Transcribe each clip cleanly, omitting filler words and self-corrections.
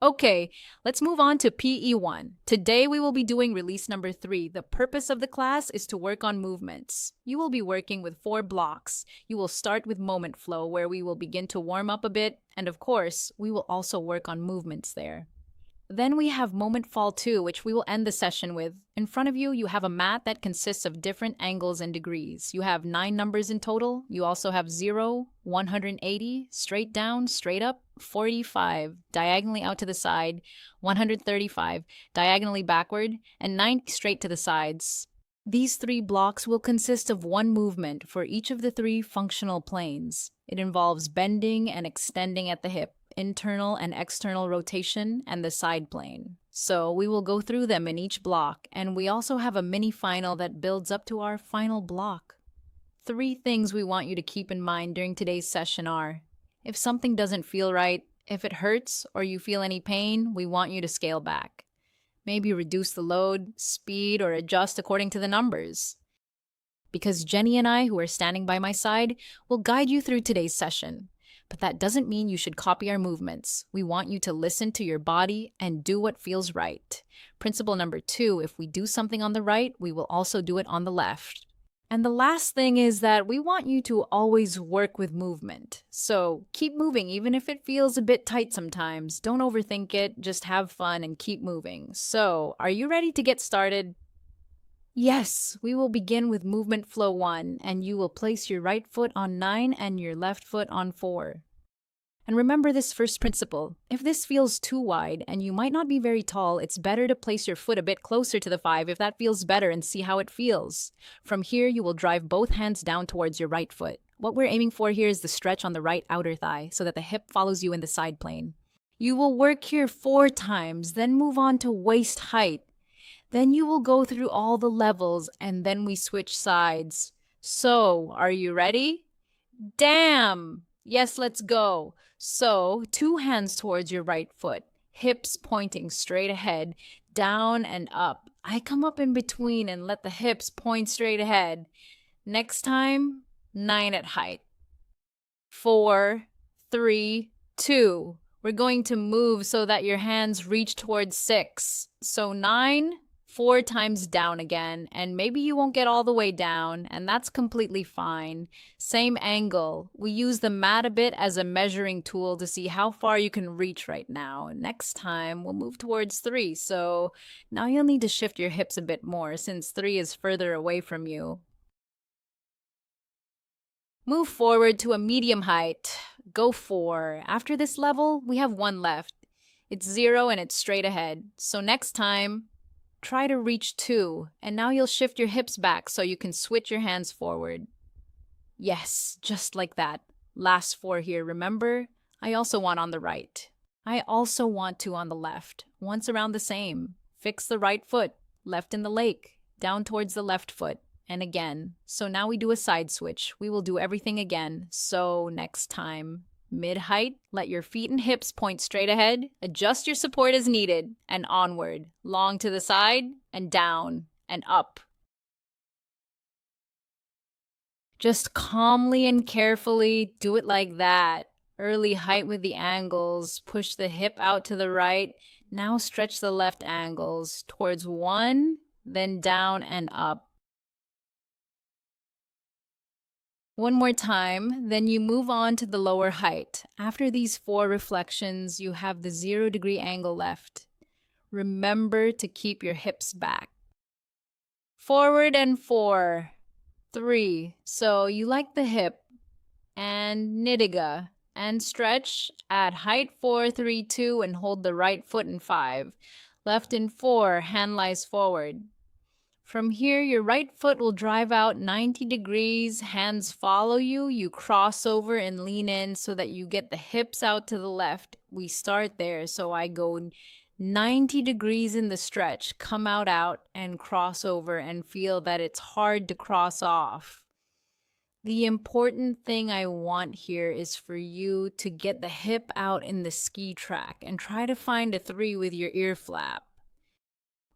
Okay, let's move on to PE1. Today we will be doing release number 3. The purpose of the class is to work on movements. You will be working with 4 blocks. You will start with moment flow, where we will begin to warm up a bit, and of course, we will also work on movements there. Then we have moment fall 2, which we will end the session with. In front of you, you have a mat that consists of different angles and degrees. You have 9 numbers in total. You also have 0, 180, straight down, straight up, 45, diagonally out to the side, 135, diagonally backward, and 90 straight to the sides. These 3 blocks will consist of one movement for each of the 3 functional planes. It involves bending and extending at the hip, internal and external rotation, and the side plane. So we will go through them in each block, and we also have a mini final that builds up to our final block. 3 things we want you to keep in mind during today's session are: if something doesn't feel right, if it hurts, or you feel any pain, we want you to scale back. Maybe reduce the load, speed, or adjust according to the numbers. Because Jenny and I, who are standing by my side, will guide you through today's session. But that doesn't mean you should copy our movements. We want you to listen to your body and do what feels right. Principle number 2, if we do something on the right, we will also do it on the left. And the last thing is that we want you to always work with movement. So keep moving even if it feels a bit tight sometimes. Don't overthink it, just have fun and keep moving. So, are you ready to get started? Yes, we will begin with movement flow 1, and you will place your right foot on 9 and your left foot on 4. And remember this first principle: if this feels too wide and you might not be very tall, it's better to place your foot a bit closer to the 5 if that feels better, and see how it feels. From here, you will drive both hands down towards your right foot. What we're aiming for here is the stretch on the right outer thigh so that the hip follows you in the side plane. You will work here 4 times, then move on to waist height. Then you will go through all the levels, and then we switch sides. So, are you ready? Damn! Yes, let's go. So, 2 hands towards your right foot, hips pointing straight ahead, down and up. I come up in between and let the hips point straight ahead. Next time, 9 at height. 4, 3, 2. We're going to move so that your hands reach towards 6. So 9, 4 times down again, and maybe you won't get all the way down, and that's completely fine. Same angle. We use the mat a bit as a measuring tool to see how far you can reach right now. Next time, we'll move towards 3, so now you'll need to shift your hips a bit more since 3 is further away from you. Move forward to a medium height. Go 4. After this level, we have 1 left. It's 0 and it's straight ahead. So next time, try to reach 2, and now you'll shift your hips back so you can switch your hands forward. Yes, just like that. Last 4 here, remember? I also want on the right. I also want 2 on the left. Once around the same. Fix the right foot, left in the lake, down towards the left foot, and again. So now we do a side switch. We will do everything again. So next time, mid-height, let your feet and hips point straight ahead, adjust your support as needed, and onward, long to the side, and down, and up. Just calmly and carefully do it like that. Early height with the angles, push the hip out to the right. Now stretch the left angles towards 1, then down and up. One more time, then you move on to the lower height. After these 4 reflections, you have the 0-degree angle left. Remember to keep your hips back. Forward and 4, 3. So you like the hip, and niddiga, and stretch at height 4, 3, 2, and hold the right foot in 5. Left in 4, hand lies forward. From here, your right foot will drive out 90 degrees, hands follow you, you cross over and lean in so that you get the hips out to the left. We start there, so I go 90 degrees in the stretch, come out, and cross over and feel that it's hard to cross off. The important thing I want here is for you to get the hip out in the ski track and try to find a 3 with your ear flap.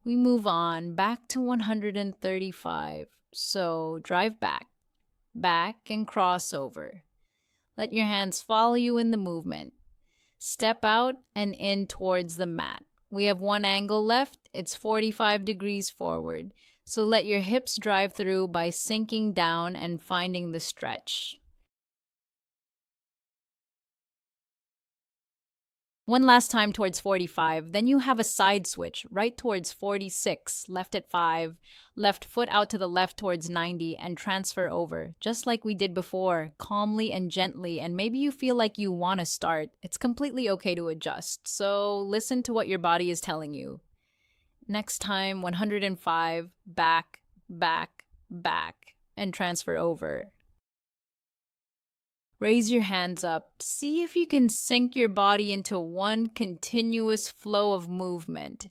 We move on back to 135. So drive back, and cross over. Let your hands follow you in the movement. Step out and in towards the mat. We have one angle left. It's 45 degrees forward. So let your hips drive through by sinking down and finding the stretch. One last time towards 45, then you have a side switch right towards 46, left at 5, left foot out to the left towards 90, and transfer over, just like we did before, calmly and gently, and maybe you feel like you want to start. It's completely okay to adjust, so listen to what your body is telling you. Next time, 105, back, back, back, and transfer over. Raise your hands up. See if you can sink your body into one continuous flow of movement.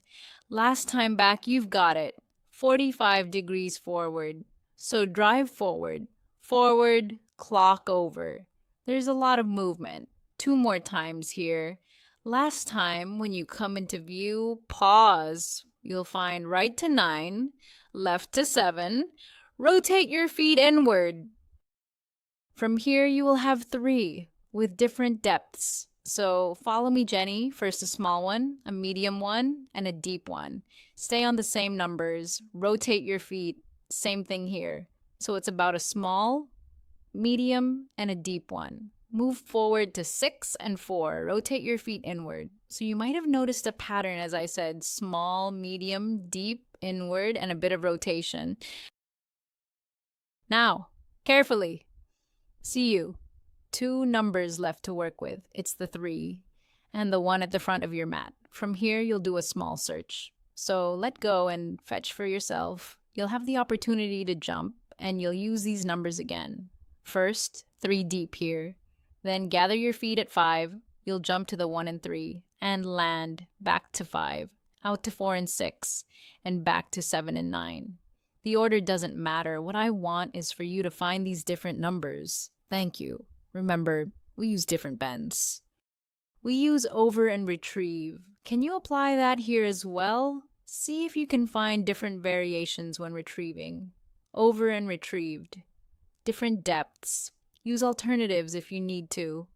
Last time back, you've got it. 45 degrees forward. So drive forward, forward, clock over. There's a lot of movement. 2 more times here. Last time, when you come into view, pause. You'll find right to 9, left to 7. Rotate your feet inward. From here, you will have 3 with different depths. So follow me, Jenny. First a small one, a medium one, and a deep one. Stay on the same numbers. Rotate your feet. Same thing here. So it's about a small, medium, and a deep one. Move forward to 6 and 4. Rotate your feet inward. So you might have noticed a pattern, as I said, small, medium, deep, inward, and a bit of rotation. Now, carefully. See you. 2 numbers left to work with. It's the 3 and the 1 at the front of your mat. From here, you'll do a small search. So let go and fetch for yourself. You'll have the opportunity to jump, and you'll use these numbers again. First, 3 deep here. Then gather your feet at 5. You'll jump to the 1 and 3 and land back to 5, out to 4 and 6, and back to 7 and 9. The order doesn't matter. What I want is for you to find these different numbers. Thank you. Remember, we use different bends. We use over and retrieve. Can you apply that here as well? See if you can find different variations when retrieving. Over and retrieved. Different depths. Use alternatives if you need to.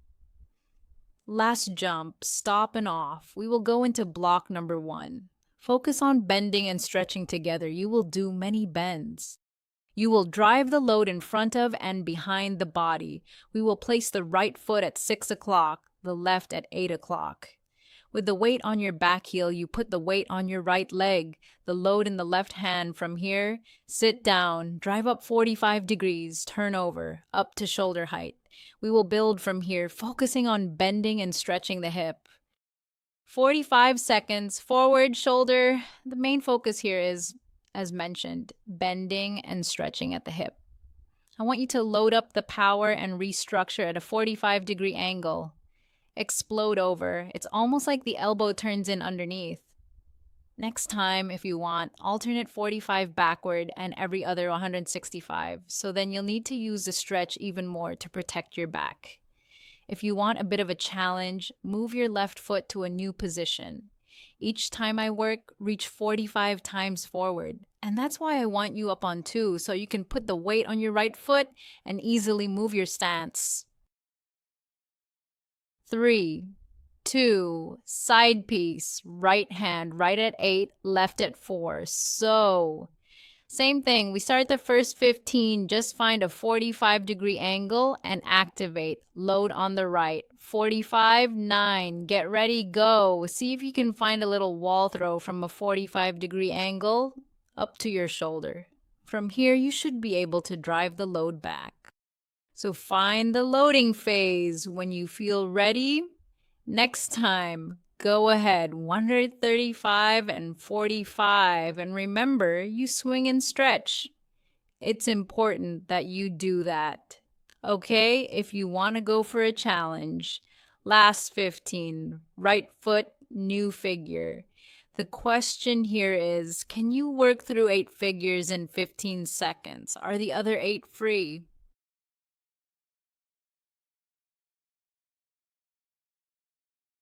Last jump, stop and off. We will go into block number 1. Focus on bending and stretching together. You will do many bends. You will drive the load in front of and behind the body. We will place the right foot at 6 o'clock, the left at 8 o'clock. With the weight on your back heel, you put the weight on your right leg, the load in the left hand. From here, sit down, drive up 45 degrees, turn over, up to shoulder height. We will build from here, focusing on bending and stretching the hip. 45 seconds, forward, shoulder. The main focus here is, as mentioned, bending and stretching at the hip. I want you to load up the power and restructure at a 45-degree angle. Explode over. It's almost like the elbow turns in underneath. Next time, if you want, alternate 45 backward and every other 165. So then you'll need to use the stretch even more to protect your back. If you want a bit of a challenge, move your left foot to a new position. Each time I work, reach 45 times forward. And that's why I want you up on 2, so you can put the weight on your right foot and easily move your stance. 3, 2, side piece, right hand, right at 8, left at 4. So, same thing. We start the first 15, just find a 45-degree angle and activate. Load on the right. 45, 9, get ready, go. See if you can find a little wall throw from a 45-degree angle up to your shoulder. From here, you should be able to drive the load back. So find the loading phase. When you feel ready, next time, go ahead, 135 and 45. And remember, you swing and stretch. It's important that you do that. Okay, if you want to go for a challenge, last 15, right foot, new figure. The question here is, can you work through 8 figures in 15 seconds? Are the other 8 free?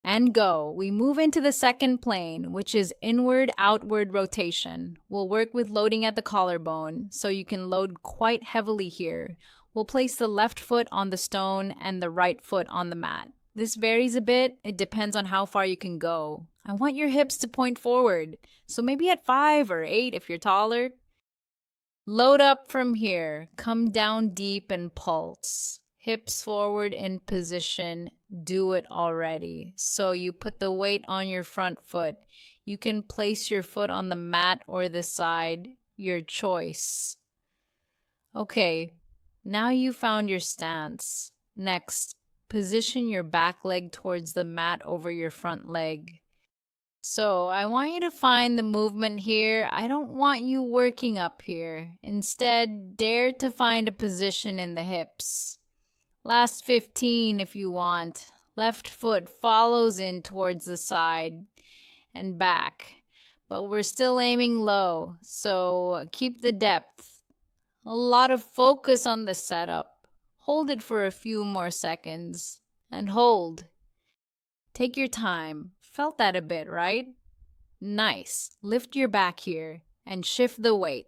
And go. We move into the second plane, which is inward-outward rotation. We'll work with loading at the collarbone, so you can load quite heavily here. We'll place the left foot on the stone and the right foot on the mat. This varies a bit. It depends on how far you can go. I want your hips to point forward, so maybe at 5 or 8 if you're taller. Load up from here. Come down deep and pulse. Hips forward in position. Do it already. So you put the weight on your front foot. You can place your foot on the mat or the side, your choice. Okay, now you found your stance. Next, position your back leg towards the mat over your front leg. So I want you to find the movement here. I don't want you working up here. Instead, dare to find a position in the hips. Last 15 if you want. Left foot follows in towards the side and back. But we're still aiming low, so keep the depth. A lot of focus on the setup. Hold it for a few more seconds. And hold. Take your time. Felt that a bit, right? Nice. Lift your back here and shift the weight.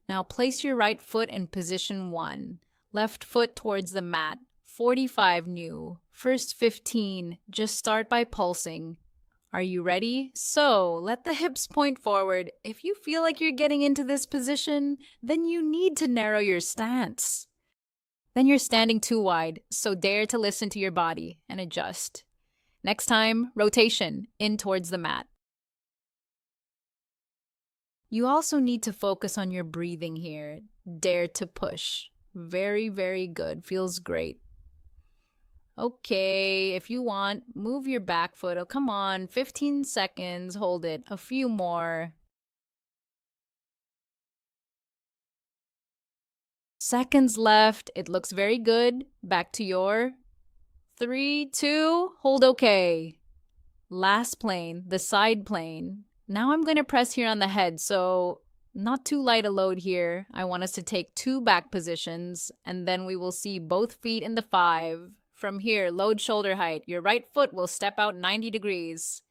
Now place your right foot in position 1. Left foot towards the mat. 45 new. First 15. Just start by pulsing. Are you ready? So, let the hips point forward. If you feel like you're getting into this position, then you need to narrow your stance. Then you're standing too wide, so dare to listen to your body and adjust. Next time, rotation, in towards the mat. You also need to focus on your breathing here. Dare to push. Very, very good. Feels great. Okay, if you want, move your back foot. Oh, come on, 15 seconds. Hold it. A few more. Seconds left. It looks very good. Back to your 3, 2, hold okay. Last plane, the side plane. Now I'm going to press here on the head, so not too light a load here. I want us to take 2 back positions, and then we will see both feet in the 5. From here, load shoulder height. Your right foot will step out 90 degrees.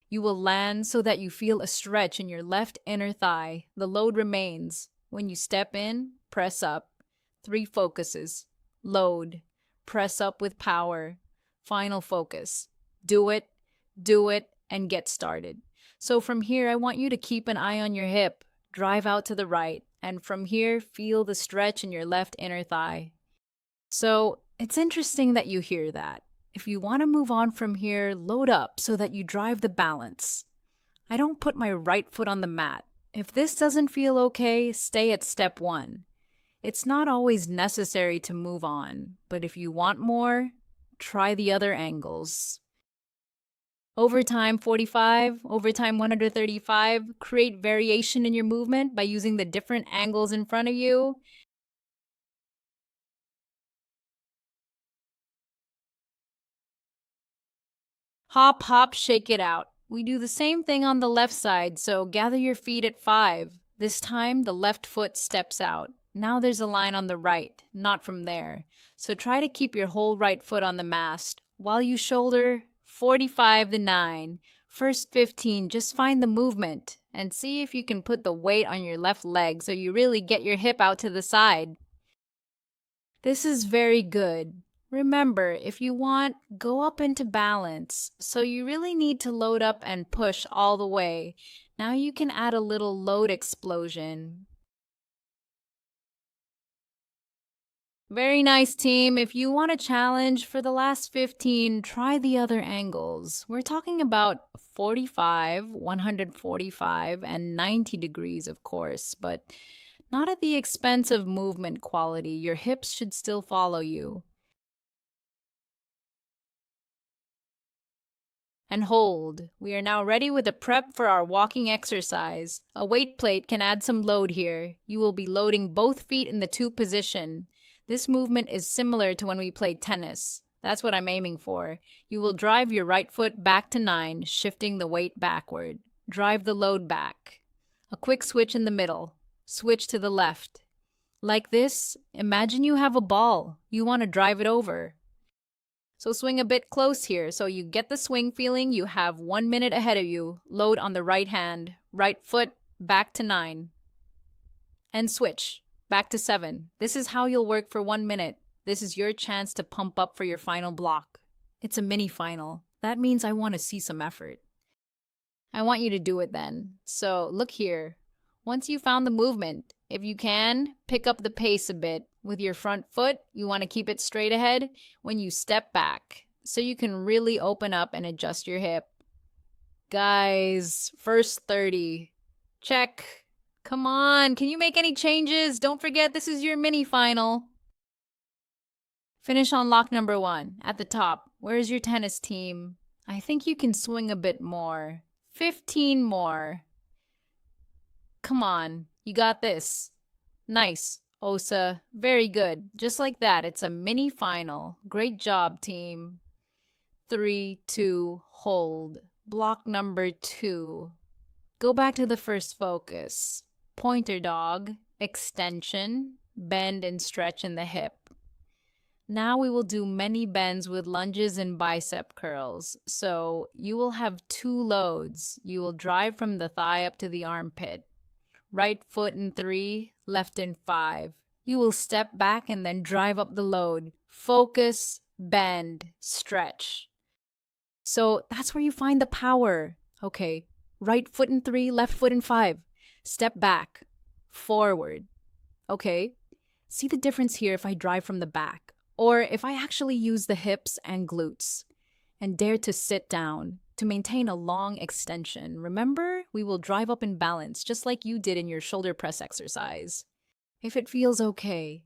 You will land so that you feel a stretch in your left inner thigh. The load remains. When you step in, press up. 3 focuses. Load. Press up with power. Final focus. Do it, and get started. So from here, I want you to keep an eye on your hip. Drive out to the right. And from here, feel the stretch in your left inner thigh. So it's interesting that you hear that. If you want to move on from here, load up so that you drive the balance. I don't put my right foot on the mat. If this doesn't feel okay, stay at step 1. It's not always necessary to move on, but if you want more, try the other angles. Overtime 45, overtime 135, create variation in your movement by using the different angles in front of you. Hop, hop, shake it out. We do the same thing on the left side, so gather your feet at 5. This time, the left foot steps out. Now there's a line on the right, not from there. So try to keep your whole right foot on the mast. While you shoulder, 45 to 9. First 15, just find the movement and see if you can put the weight on your left leg so you really get your hip out to the side. This is very good. Remember, if you want, go up into balance. So you really need to load up and push all the way. Now you can add a little load explosion. Very nice, team. If you want a challenge for the last 15, try the other angles. We're talking about 45, 145, and 90 degrees, of course, but not at the expense of movement quality. Your hips should still follow you. And hold. We are now ready with the prep for our walking exercise. A weight plate can add some load here. You will be loading both feet in the 2 position. This movement is similar to when we played tennis. That's what I'm aiming for. You will drive your right foot back to 9, shifting the weight backward. Drive the load back. A quick switch in the middle. Switch to the left. Like this, imagine you have a ball. You want to drive it over. So swing a bit close here so you get the swing feeling. You have 1 minute ahead of you. Load on the right hand. Right foot back to 9. And switch. Back to 7. This is how you'll work for 1 minute. This is your chance to pump up for your final block. It's a mini final. That means I want to see some effort. I want you to do it then. So look here. Once you found the movement, if you can, pick up the pace a bit. With your front foot, you want to keep it straight ahead when you step back, so you can really open up and adjust your hip. Guys, first 30. Check. Come on, can you make any changes? Don't forget this is your mini final. Finish on lock number 1, at the top. Where's your tennis team? I think you can swing a bit more. 15 more. Come on, you got this. Nice, Osa. Very good. Just like that, it's a mini final. Great job, team. 3, 2, hold. Block number 2. Go back to the first focus. Pointer dog, extension, bend and stretch in the hip. Now we will do many bends with lunges and bicep curls. So you will have 2 loads. You will drive from the thigh up to the armpit. Right foot in 3, left in 5. You will step back and then drive up the load. Focus, bend, stretch. So that's where you find the power. Okay, right foot in 3, left foot in 5. Step back, forward. Okay, see the difference here if I drive from the back, or if I actually use the hips and glutes. And dare to sit down to maintain a long extension. Remember, we will drive up in balance, just like you did in your shoulder press exercise. If it feels okay,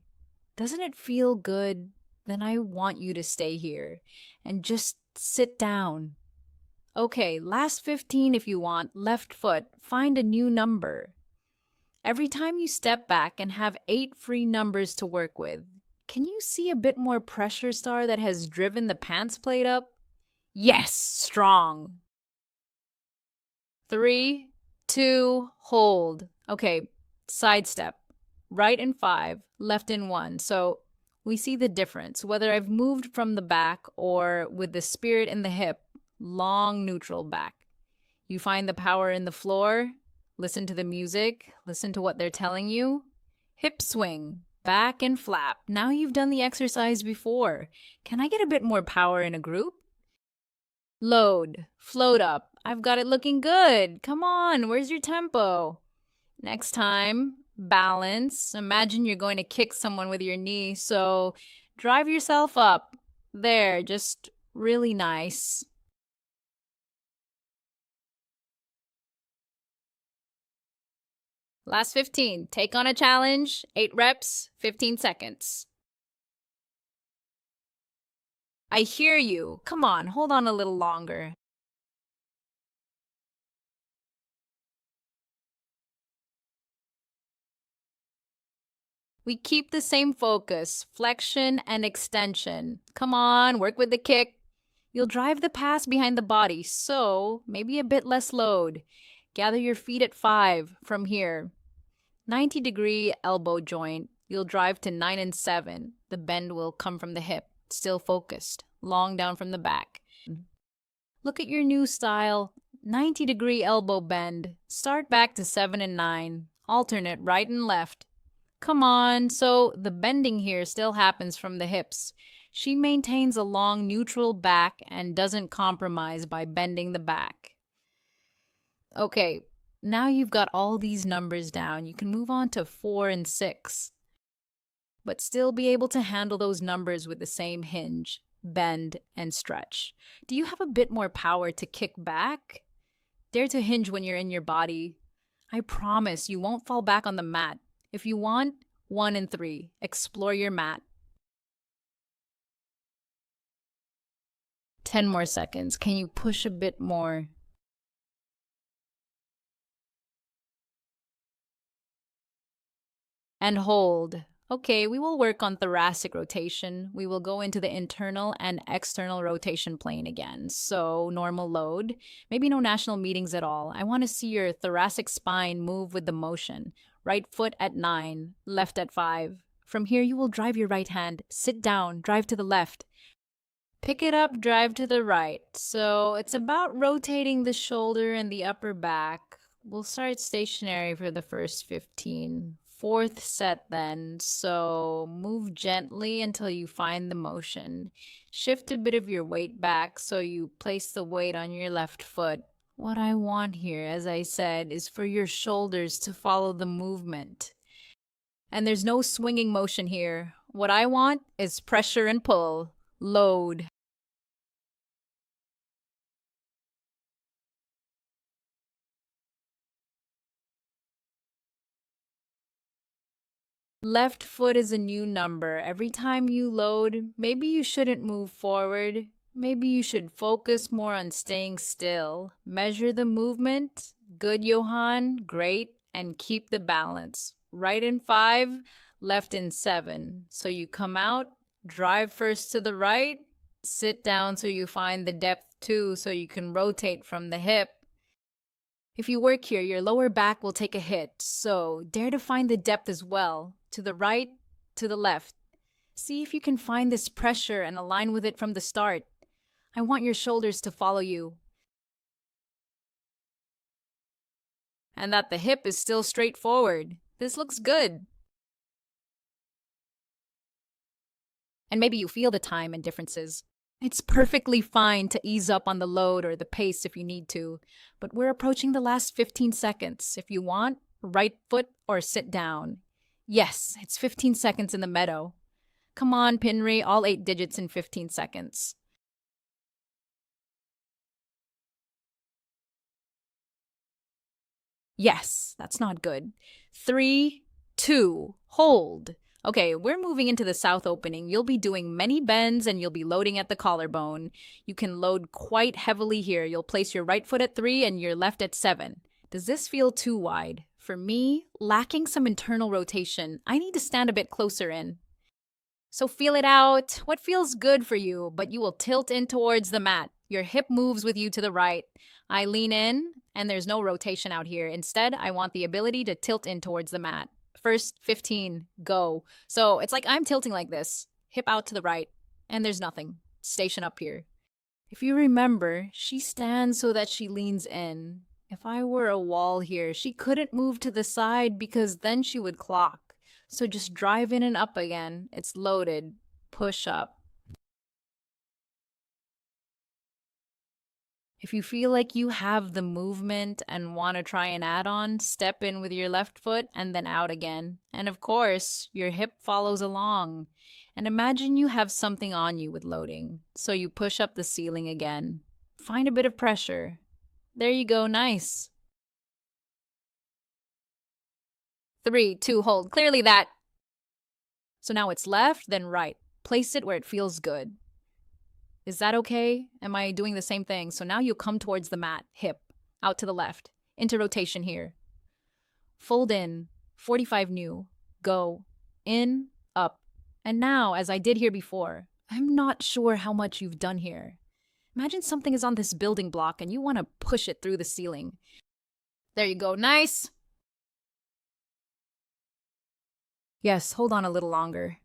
doesn't it feel good? Then I want you to stay here and just sit down. Okay, last 15 if you want. Left foot, find a new number. Every time you step back and have 8 free numbers to work with, can you see a bit more pressure, Star, that has driven the pants plate up? Yes, strong. 3, 2, hold. Okay, side step. Right in 5, left in 1. So we see the difference, whether I've moved from the back or with the spirit in the hip, long neutral back. You find the power in the floor, listen to the music, listen to what they're telling you. Hip swing, back and flap. Now you've done the exercise before. Can I get a bit more power in a group? Load, float up. I've got it looking good. Come on, where's your tempo? Next time, balance. Imagine you're going to kick someone with your knee, so drive yourself up. There, just really nice. Last 15. Take on a challenge. 8 reps, 15 seconds. I hear you. Come on, hold on a little longer. We keep the same focus, flexion and extension. Come on, work with the kick. You'll drive the pass behind the body, so maybe a bit less load. Gather your feet at 5 from here. 90-degree elbow joint. You'll drive to 9 and 7. The bend will come from the hip. Still focused, long down from the back. Look at your new style, 90-degree elbow bend. Start back to 7 and 9, alternate right and left. Come on, so the bending here still happens from the hips. She maintains a long neutral back and doesn't compromise by bending the back. Okay, now you've got all these numbers down. You can move on to 4 and 6. But still be able to handle those numbers with the same hinge, bend, and stretch. Do you have a bit more power to kick back? Dare to hinge when you're in your body. I promise you won't fall back on the mat. If you want, 1 and 3. Explore your mat. 10 more seconds. Can you push a bit more? And hold. Okay, we will work on thoracic rotation. We will go into the internal and external rotation plane again. So normal load, maybe no national meetings at all. I want to see your thoracic spine move with the motion. Right foot at 9, left at 5. From here, you will drive your right hand. Sit down, drive to the left. Pick it up, drive to the right. So it's about rotating the shoulder and the upper back. We'll start stationary for the first 15. fourth set then. So move gently until you find the motion. Shift a bit of your weight back so you place the weight on your left foot. What I want here, as I said, is for your shoulders to follow the movement. And there's no swinging motion here. What I want is pressure and pull. Load. Left foot is a new number. Every time you load, maybe you shouldn't move forward. Maybe you should focus more on staying still. Measure the movement. Good, Johan. Great. And keep the balance. Right in 5, left in 7. So you come out, drive first to the right, sit down so you find the depth too, so you can rotate from the hip. If you work here, your lower back will take a hit, so dare to find the depth as well. To the right, to the left. See if you can find this pressure and align with it from the start. I want your shoulders to follow you. And that the hip is still straight forward. This looks good. And maybe you feel the time and differences. It's perfectly fine to ease up on the load or the pace if you need to, but we're approaching the last 15 seconds. If you want, right foot or sit down. Yes, it's 15 seconds in the meadow. Come on, Pinri, all 8 digits in 15 seconds. Yes, that's not good. 3, 2, hold. Okay, we're moving into the south opening. You'll be doing many bends and you'll be loading at the collarbone. You can load quite heavily here. You'll place your right foot at 3 and your left at 7. Does this feel too wide? For me, lacking some internal rotation, I need to stand a bit closer in. So feel it out. What feels good for you, but you will tilt in towards the mat. Your hip moves with you to the right. I lean in, and there's no rotation out here. Instead, I want the ability to tilt in towards the mat. First 15, go. So it's like I'm tilting like this. Hip out to the right, and there's nothing. Station up here. If you remember, she stands so that she leans in. If I were a wall here, she couldn't move to the side because then she would clock. So just drive in and up again. It's loaded. Push up. If you feel like you have the movement and want to try an add-on, step in with your left foot and then out again. And of course, your hip follows along. And imagine you have something on you with loading. So you push up the ceiling again. Find a bit of pressure. There you go, nice. 3, 2, hold. Clearly that. So now it's left, then right. Place it where it feels good. Is that okay? Am I doing the same thing? So now you come towards the mat, hip, out to the left, into rotation here. Fold in, 45 new, go, in, up. And now, as I did here before, I'm not sure how much you've done here. Imagine something is on this building block and you want to push it through the ceiling. There you go, nice. Yes, hold on a little longer.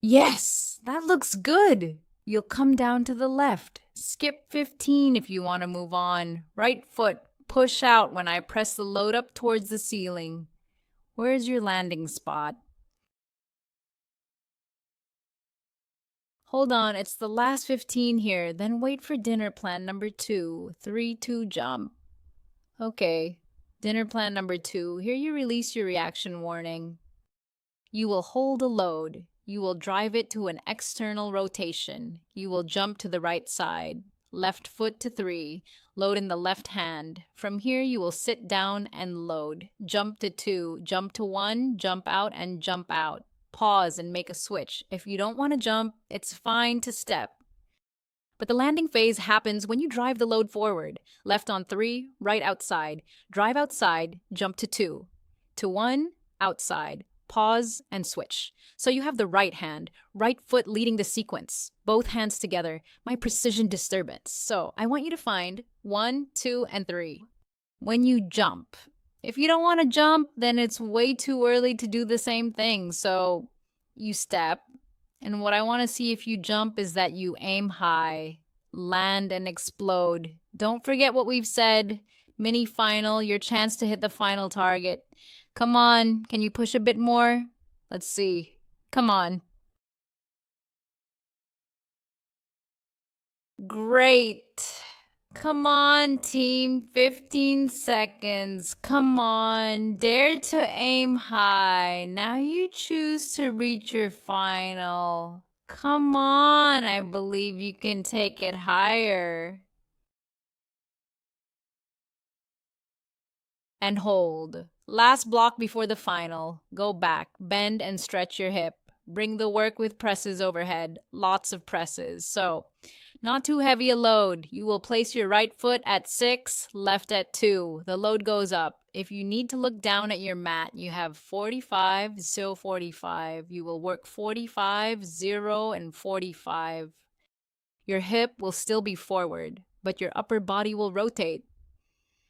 Yes, that looks good. You'll come down to the left. Skip 15 if you want to move on. Right foot, push out when I press the load up towards the ceiling. Where's your landing spot? Hold on, it's the last 15 here. Then wait for dinner plan number 2. 3, 2, jump. Okay, dinner plan number 2. Here you release your reaction warning. You will hold a load. You will drive it to an external rotation. You will jump to the right side. Left foot to 3. Load in the left hand. From here, you will sit down and load. Jump to 2. Jump to 1. Jump out and jump out. Pause and make a switch. If you don't want to jump, it's fine to step. But the landing phase happens when you drive the load forward. Left on 3, right outside. Drive outside, jump to 2. To 1, outside. Pause, and switch. So you have the right hand, right foot leading the sequence, both hands together, my precision disturbance. So I want you to find 1, 2, and 3. When you jump, if you don't want to jump, then it's way too early to do the same thing. So you step, and what I want to see if you jump is that you aim high, land and explode. Don't forget what we've said. Mini final, your chance to hit the final target. Come on, can you push a bit more? Let's see. Come on. Great. Come on, team. 15 seconds. Come on. Dare to aim high. Now you choose to reach your final. Come on. I believe you can take it higher. And hold. Last block before the final. Go back, bend and stretch your hip. Bring the work with presses overhead. Lots of presses. So, not too heavy a load. You will place your right foot at 6, left at 2. The load goes up. If you need to look down at your mat, you have 45, 0, 45. You will work 45, 0, and 45. Your hip will still be forward, but your upper body will rotate.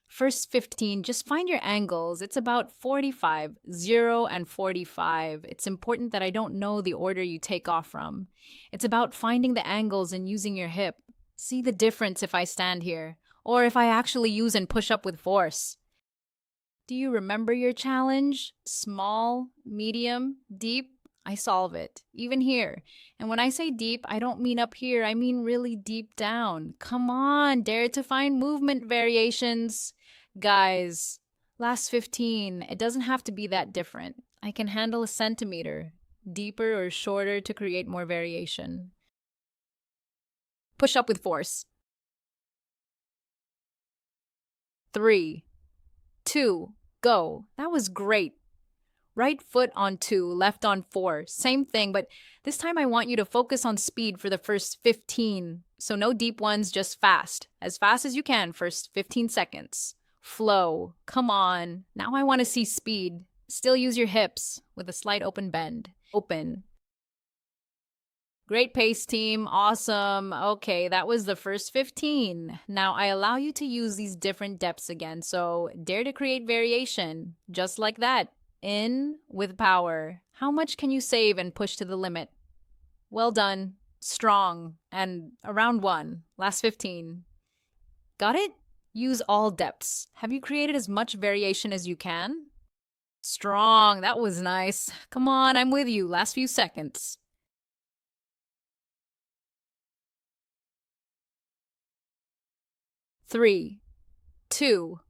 First 15, just find your angles. It's about 45, 0, and 45. It's important that I don't know the order you take off from. It's about finding the angles and using your hip. See the difference if I stand here, or if I actually use and push up with force. Do you remember your challenge? Small, medium, deep? I solve it, even here. And when I say deep, I don't mean up here, I mean really deep down. Come on, dare to find movement variations. Guys, last 15, it doesn't have to be that different. I can handle a centimeter, deeper or shorter to create more variation. Push up with force. 3, 2, go. That was great. Right foot on 2, left on 4. Same thing, but this time I want you to focus on speed for the first 15. So no deep ones, just fast. As fast as you can, first 15 seconds. Flow. Come on. Now I want to see speed. Still use your hips with a slight open bend. Open. Great pace, team. Awesome. Okay, that was the first 15. Now I allow you to use these different depths again, so dare to create variation. Just like that. In with power. How much can you save and push to the limit? Well done. Strong. And around 1. Last 15. Got it? Use all depths. Have you created as much variation as you can? Strong. That was nice. Come on, I'm with you. Last few seconds. 3, 2,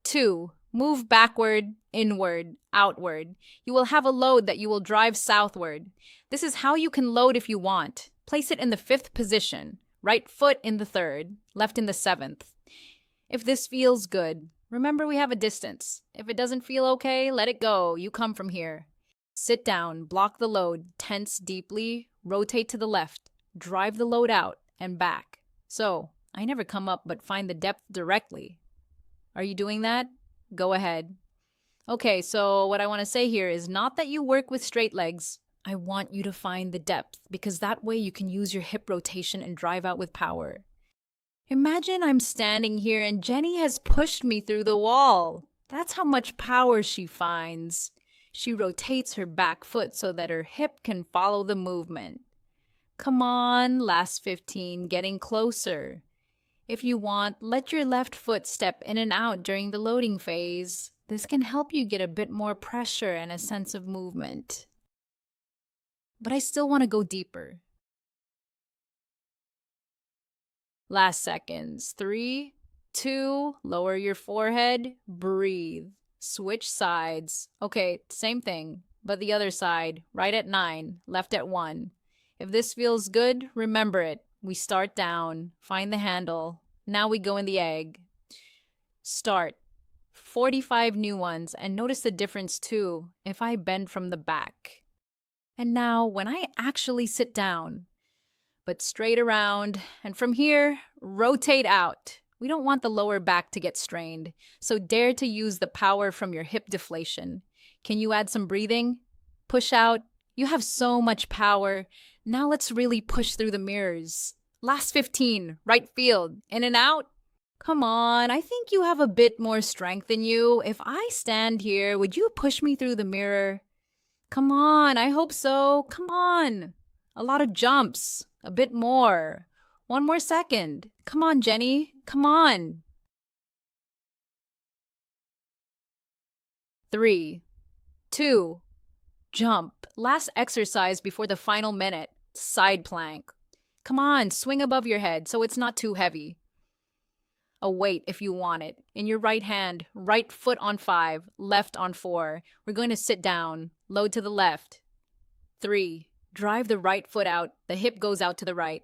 2. Move backward, inward, outward. You will have a load that you will drive southward. This is how you can load if you want. Place it in the 5th position. Right foot in the 3rd, left in the 7th. If this feels good, remember we have a distance. If it doesn't feel okay, let it go. You come from here. Sit down, block the load, tense deeply, rotate to the left, drive the load out and back. So, I never come up but find the depth directly. Are you doing that? Go ahead. Okay, so what I want to say here is not that you work with straight legs. I want you to find the depth because that way you can use your hip rotation and drive out with power. Imagine I'm standing here and Jenny has pushed me through the wall. That's how much power she finds. She rotates her back foot so that her hip can follow the movement. Come on, last 15, getting closer. If you want, let your left foot step in and out during the loading phase. This can help you get a bit more pressure and a sense of movement. But I still want to go deeper. Last seconds. 3, 2, lower your forehead, breathe. Switch sides. Okay, same thing, but the other side. Right at 9, left at 1. If this feels good, remember it. We start down, find the handle. Now we go in the egg. Start. 45 new ones, and notice the difference too if I bend from the back. And now when I actually sit down, but straight around, and from here, rotate out. We don't want the lower back to get strained, so dare to use the power from your hip deflation. Can you add some breathing? Push out. You have so much power. Now let's really push through the mirrors. Last 15, right field, in and out. Come on, I think you have a bit more strength in you. If I stand here, would you push me through the mirror? Come on, I hope so. Come on. A lot of jumps. A bit more. 1 more second. Come on, Jenny. Come on. 3, 2, jump. Last exercise before the final minute. Side plank. Come on, swing above your head so it's not too heavy. A weight if you want it. In your right hand, right foot on 5, left on 4. We're going to sit down. Load to the left. 3. Drive the right foot out. The hip goes out to the right.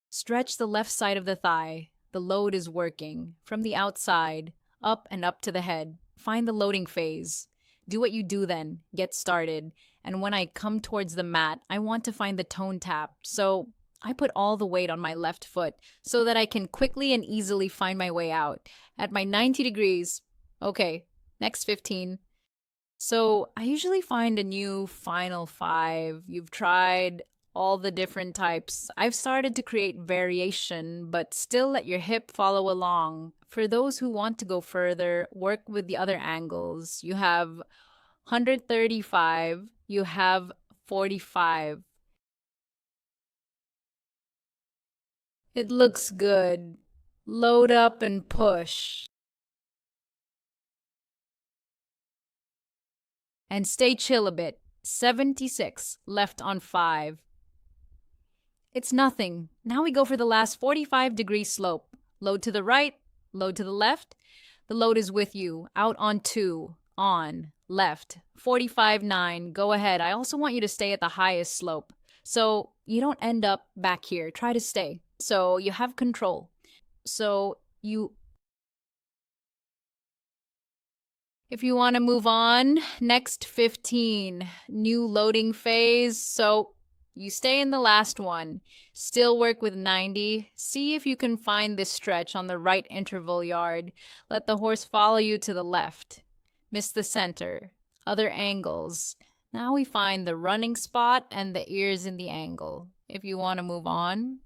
Stretch the left side of the thigh. The load is working. From the outside, up and up to the head. Find the loading phase. Do what you do then. Get started. And when I come towards the mat, I want to find the tone tap. So I put all the weight on my left foot so that I can quickly and easily find my way out. At my 90 degrees, okay, next 15. So I usually find a new final 5. You've tried all the different types. I've started to create variation, but still let your hip follow along. For those who want to go further, work with the other angles. You have 135, you have 45. It looks good. Load up and push. And stay chill a bit. 76, left on 5. It's nothing. Now we go for the last 45-degree slope. Load to the right, load to the left. The load is with you. Out on 2, on, left. 45-9, go ahead. I also want you to stay at the highest slope. So you don't end up back here. Try to stay. So you have control. If you want to move on, next 15, new loading phase. So you stay in the last one, still work with 90. See if you can find this stretch on the right interval yard. Let the horse follow you to the left. Miss the center. Other angles. Now we find the running spot and the ears in the angle. If you want to move on,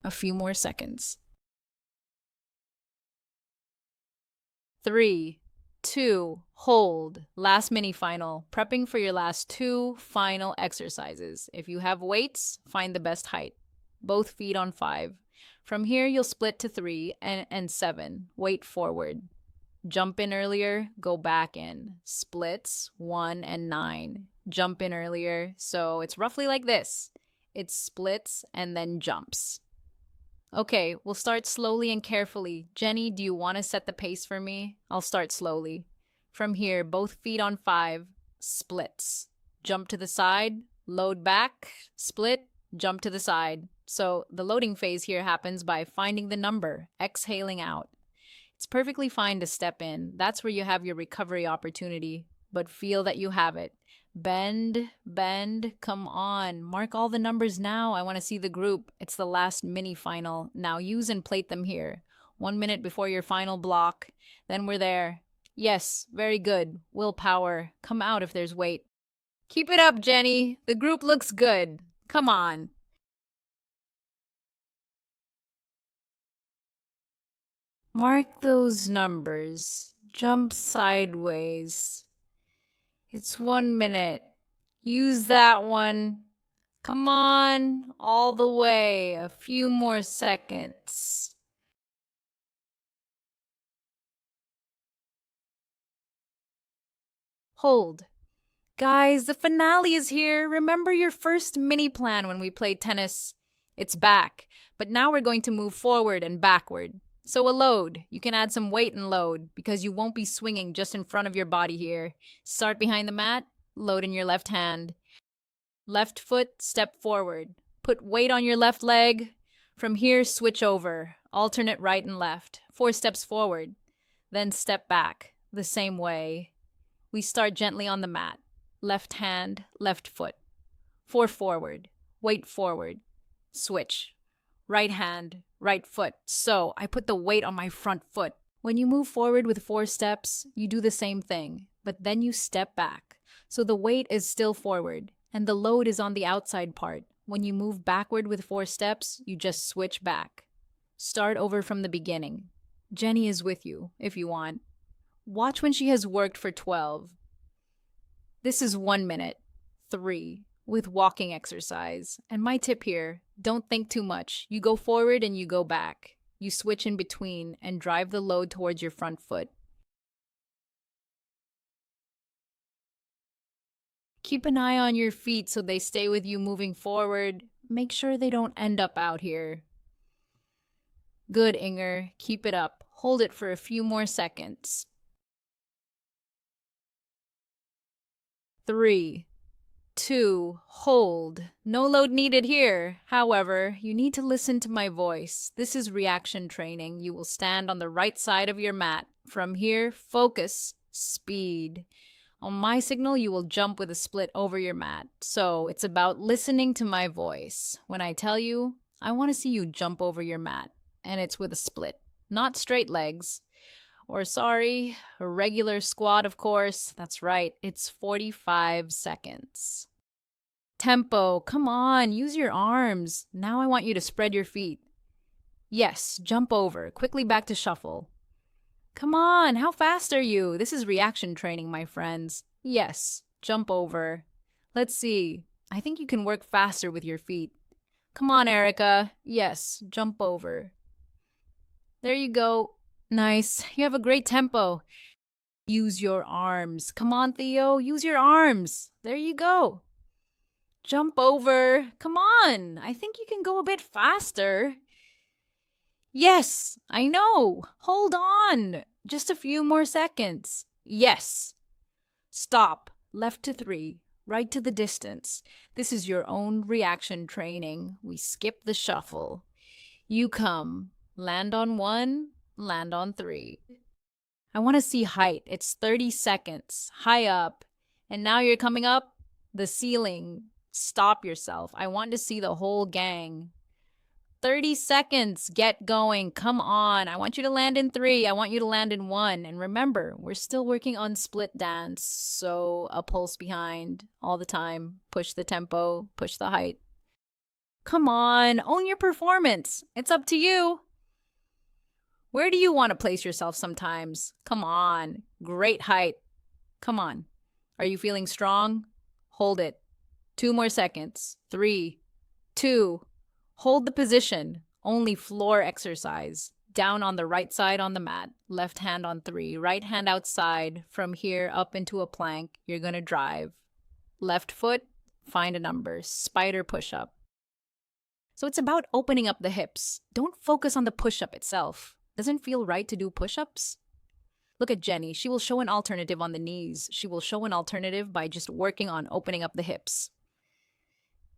a few more seconds. 3, 2, hold. Last mini final. Prepping for your last 2 final exercises. If you have weights, find the best height. Both feet on 5. From here, you'll split to 3 and 7. Weight forward. Jump in earlier, go back in. Splits, 1 and 9. Jump in earlier. So it's roughly like this. It splits and then jumps. Okay, we'll start slowly and carefully. Jenny, do you want to set the pace for me? I'll start slowly. From here, both feet on 5, splits. Jump to the side, load back, split, jump to the side. So the loading phase here happens by finding the number, exhaling out. It's perfectly fine to step in. That's where you have your recovery opportunity, but feel that you have it. Bend, bend, come on. Mark all the numbers now. I want to see the group. It's the last mini final. Now use and plate them here. 1 minute before your final block. Then we're there. Yes, very good. Willpower. Come out if there's weight. Keep it up, Jenny. The group looks good. Come on. Mark those numbers. Jump sideways. It's 1 minute. Use that one. Come on, all the way. A few more seconds. Hold. Guys, the finale is here. Remember your first mini plan when we played tennis? It's back. But now we're going to move forward and backward. So a load. You can add some weight and load because you won't be swinging just in front of your body here. Start behind the mat, load in your left hand. Left foot, step forward. Put weight on your left leg. From here, switch over. Alternate right and left. 4 steps forward. Then step back. The same way. We start gently on the mat. Left hand, left foot. 4 forward. Weight forward. Switch. Right hand, right foot. So I put the weight on my front foot. When you move forward with 4 steps, you do the same thing, but then you step back. So the weight is still forward, and the load is on the outside part. When you move backward with 4 steps, you just switch back. Start over from the beginning. Jenny is with you, if you want. Watch when she has worked for 12. This is 1 minute. 3. With walking exercise. And my tip here, don't think too much. You go forward and you go back. You switch in between and drive the load towards your front foot. Keep an eye on your feet so they stay with you moving forward. Make sure they don't end up out here. Good, Inger. Keep it up. Hold it for a few more seconds. 3, 2, hold. No load needed here. However, you need to listen to my voice. This is reaction training. You will stand on the right side of your mat. From here, focus, speed. On my signal, you will jump with a split over your mat. So it's about listening to my voice. When I tell you, I want to see you jump over your mat. And it's with a split, not straight legs. Or sorry, a regular squat, of course. That's right, it's 45 seconds. Tempo, come on, use your arms. Now I want you to spread your feet. Yes, jump over, quickly back to shuffle. Come on, how fast are you? This is reaction training, my friends. Yes, jump over. Let's see, I think you can work faster with your feet. Come on, Erica. Yes, jump over. There you go. Nice. You have a great tempo. Use your arms. Come on, Theo. Use your arms. There you go. Jump over. Come on. I think you can go a bit faster. Yes, I know. Hold on. Just a few more seconds. Yes. Stop. Left to 3. Right to the distance. This is your own reaction training. We skip the shuffle. You come. Land on 1. Land on 3. I want to see height. It's 30 seconds. High up. And now you're coming up the ceiling. Stop yourself. I want to see the whole gang. 30 seconds. Get going. Come on. I want you to land in 3. I want you to land in 1. And remember, we're still working on split dance. So a pulse behind all the time. Push the tempo. Push the height. Come on. Own your performance. It's up to you. Where do you want to place yourself sometimes? Come on. Great height. Come on. Are you feeling strong? Hold it. 2 more seconds. 3, 2. Hold the position. Only floor exercise. Down on the right side on the mat. Left hand on 3. Right hand outside. From here up into a plank. You're going to drive. Left foot. Find a number. Spider push-up. So it's about opening up the hips. Don't focus on the push-up itself. Doesn't feel right to do push-ups? Look at Jenny. She will show an alternative on the knees. She will show an alternative by just working on opening up the hips.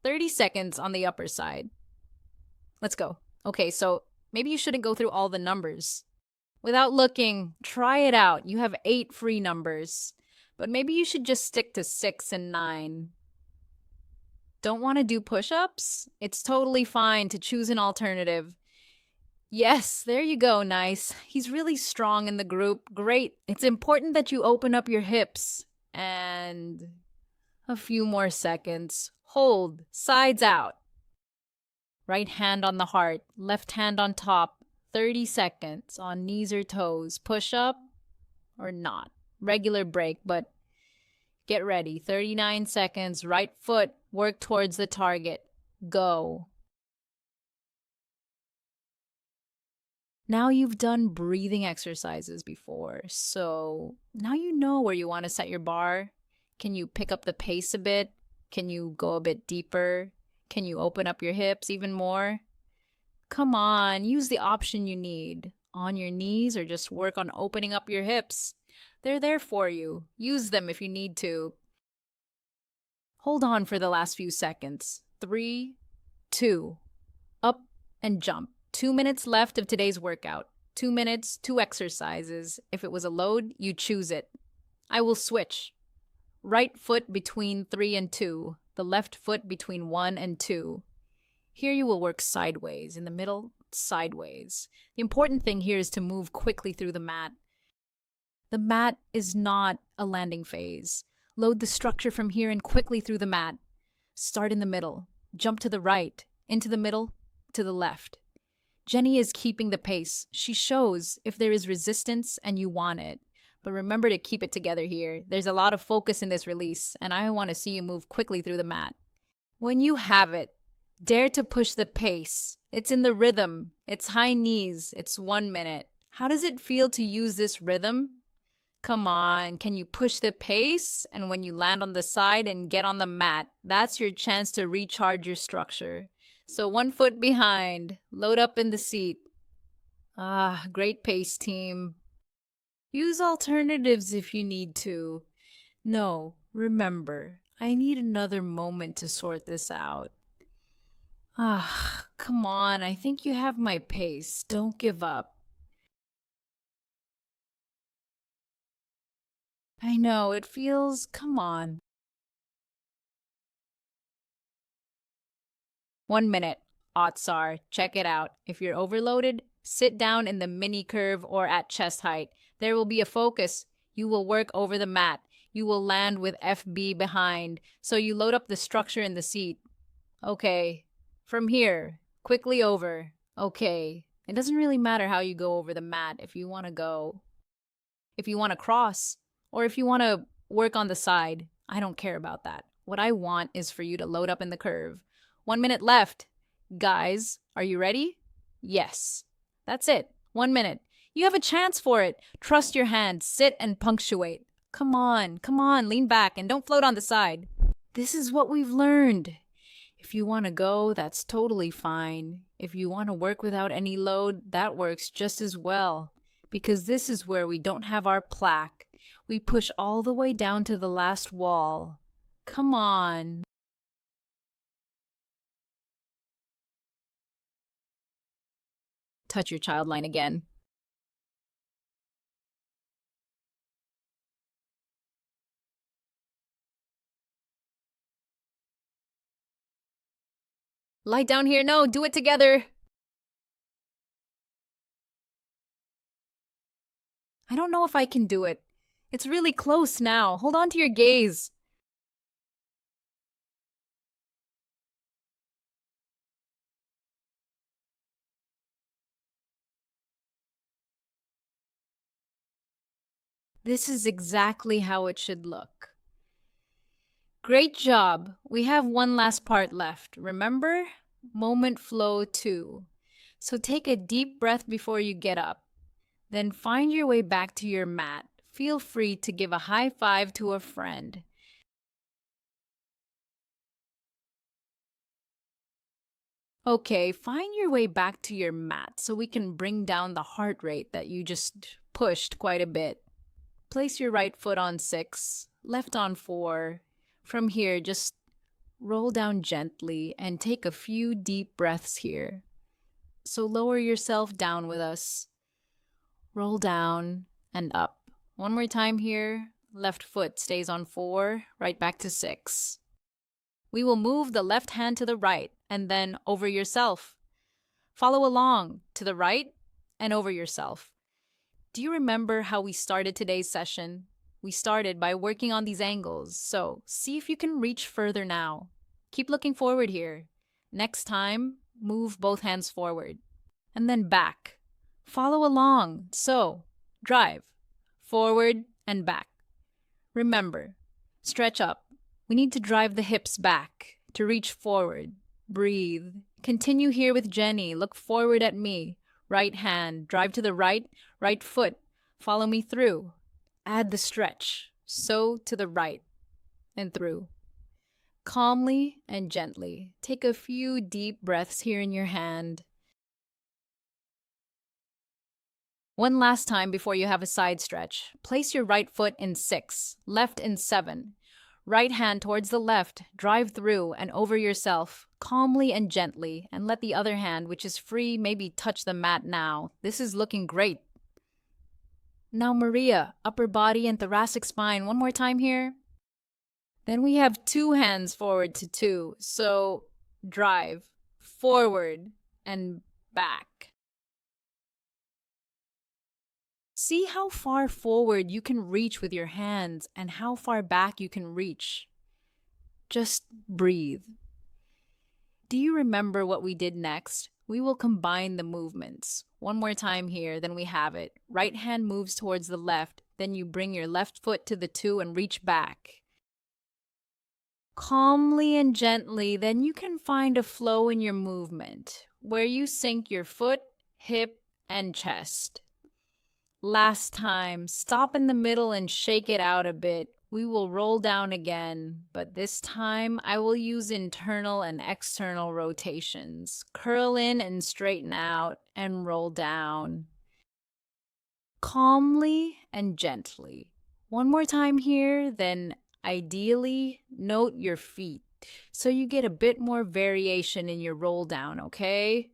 30 seconds on the upper side. Let's go. Okay, so maybe you shouldn't go through all the numbers. Without looking, try it out. You have 8 free numbers. But maybe you should just stick to 6 and 9. Don't want to do push-ups? It's totally fine to choose an alternative. Yes, there you go, nice. He's really strong in the group. Great. It's important that you open up your hips. And a few more seconds. Hold. Sides out. Right hand on the heart. Left hand on top. 30 seconds on knees or toes. Push up or not. Regular break, but get ready. 39 seconds. Right foot. Work towards the target. Go. Now you've done breathing exercises before, so now you know where you want to set your bar. Can you pick up the pace a bit? Can you go a bit deeper? Can you open up your hips even more? Come on, use the option you need. On your knees or just work on opening up your hips. They're there for you. Use them if you need to. Hold on for the last few seconds. 3, 2, up and jump. 2 minutes left of today's workout. 2 minutes, 2 exercises. If it was a load, you choose it. I will switch. Right foot between 3 and 2. The left foot between 1 and 2. Here you will work sideways. In the middle, sideways. The important thing here is to move quickly through the mat. The mat is not a landing phase. Load the structure from here and quickly through the mat. Start in the middle. Jump to the right. Into the middle. To the left. Jenny is keeping the pace. She shows if there is resistance and you want it. But remember to keep it together here. There's a lot of focus in this release, and I want to see you move quickly through the mat. When you have it, dare to push the pace. It's in the rhythm. It's high knees. It's 1 minute. How does it feel to use this rhythm? Come on, can you push the pace? And when you land on the side and get on the mat, that's your chance to recharge your structure. So 1 foot behind, load up in the seat. Ah, great pace, team. Use alternatives if you need to. No, remember, I need another moment to sort this out. Ah, come on, I think you have my pace. Don't give up. I know, it feels, come on. 1 minute. Odds are, check it out. If you're overloaded, sit down in the mini curve or at chest height. There will be a focus. You will work over the mat. You will land with FB behind, so you load up the structure in the seat. Okay. From here, quickly over. Okay. It doesn't really matter how you go over the mat if you want to go. If you want to cross, or if you want to work on the side. I don't care about that. What I want is for you to load up in the curve. 1 minute left. Guys, are you ready? Yes. That's it. 1 minute. You have a chance for it. Trust your hand. Sit and punctuate. Come on, lean back and don't float on the side. This is what we've learned. If you want to go, that's totally fine. If you want to work without any load, that works just as well. Because this is where we don't have our plaque. We push all the way down to the last wall. Come on. Touch your child line again. Lie down here. No, do it together. I don't know if I can do it. It's really close now. Hold on to your gaze. This is exactly how it should look. Great job. We have one last part left. Remember? Moment flow 2. So take a deep breath before you get up. Then find your way back to your mat. Feel free to give a high five to a friend. Okay, find your way back to your mat so we can bring down the heart rate that you just pushed quite a bit. Place your right foot on 6, left on 4. From here, just roll down gently and take a few deep breaths here. So lower yourself down with us. Roll down and up. One more time here. Left foot stays on 4, right back to 6. We will move the left hand to the right and then over yourself. Follow along to the right and over yourself. Do you remember how we started today's session? We started by working on these angles, so see if you can reach further now. Keep looking forward here. Next time, move both hands forward. And then back. Follow along. So, drive. Forward and back. Remember, stretch up. We need to drive the hips back to reach forward. Breathe. Continue here with Jenny. Look forward at me. Right hand. Drive to the right. Right foot. Follow me through. Add the stretch. So to the right and through. Calmly and gently. Take a few deep breaths here in your hand. One last time before you have a side stretch. Place your right foot in 6, left in 7. Right hand towards the left, drive through and over yourself, calmly and gently, and let the other hand, which is free, maybe touch the mat now. This is looking great. Now Maria, upper body and thoracic spine. One more time here. Then we have 2 hands forward to 2, so drive, forward, and back. See how far forward you can reach with your hands and how far back you can reach. Just breathe. Do you remember what we did next? We will combine the movements. One more time here, then we have it. Right hand moves towards the left, then you bring your left foot to the 2 and reach back. Calmly and gently, then you can find a flow in your movement where you sync your foot, hip, and chest. Last time, stop in the middle and shake it out a bit. We will roll down again, but this time I will use internal and external rotations. Curl in and straighten out and roll down. Calmly and gently. One more time here, then ideally note your feet so you get a bit more variation in your roll down, okay?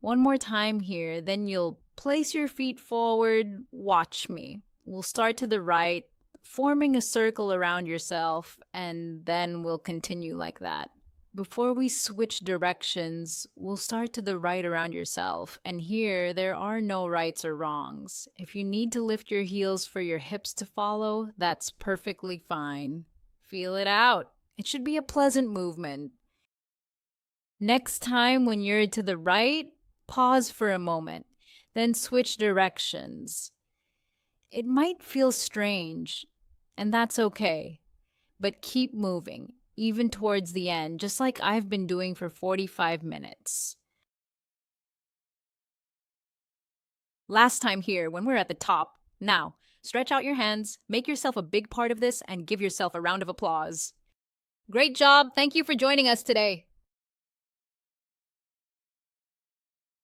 One more time here, then you'll place your feet forward. Watch me. We'll start to the right, forming a circle around yourself, and then we'll continue like that. Before we switch directions, we'll start to the right around yourself, and here there are no rights or wrongs. If you need to lift your heels for your hips to follow, that's perfectly fine. Feel it out. It should be a pleasant movement. Next time when you're to the right, pause for a moment, then switch directions. It might feel strange, and that's okay, but keep moving, even towards the end, just like I've been doing for 45 minutes. Last time here, when we're at the top. Now, stretch out your hands, make yourself a big part of this, and give yourself a round of applause. Great job! Thank you for joining us today.